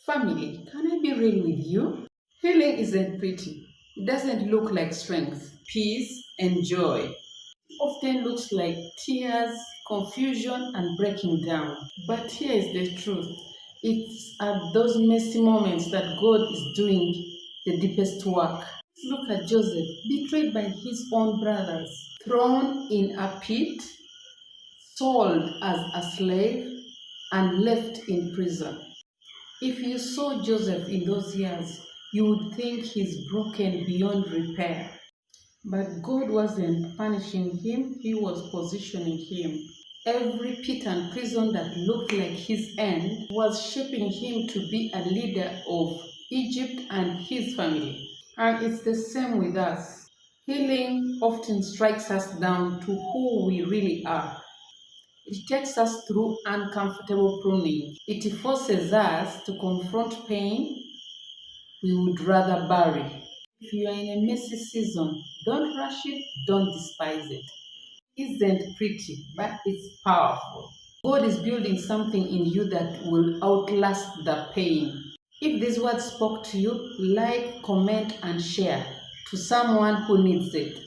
Family, can I be real with you? Healing isn't pretty. It doesn't look like strength, peace, and joy. It often looks like tears, confusion, and breaking down. But here is the truth. It's at those messy moments that God is doing the deepest work. Look at Joseph, betrayed by his own brothers, thrown in a pit, sold as a slave, and left in prison. If you saw Joseph in those years, you would think he's broken beyond repair. But God wasn't punishing him, He was positioning him. Every pit and prison that looked like his end was shaping him to be a leader of Egypt and his family. And it's the same with us. Healing often strikes us down to who we really are. It takes us through uncomfortable pruning. It forces us to confront pain we would rather bury. If you are in a messy season, don't rush it, don't despise it. It isn't pretty, but it's powerful. God is building something in you that will outlast the pain. If this word spoke to you, like, comment, and share to someone who needs it.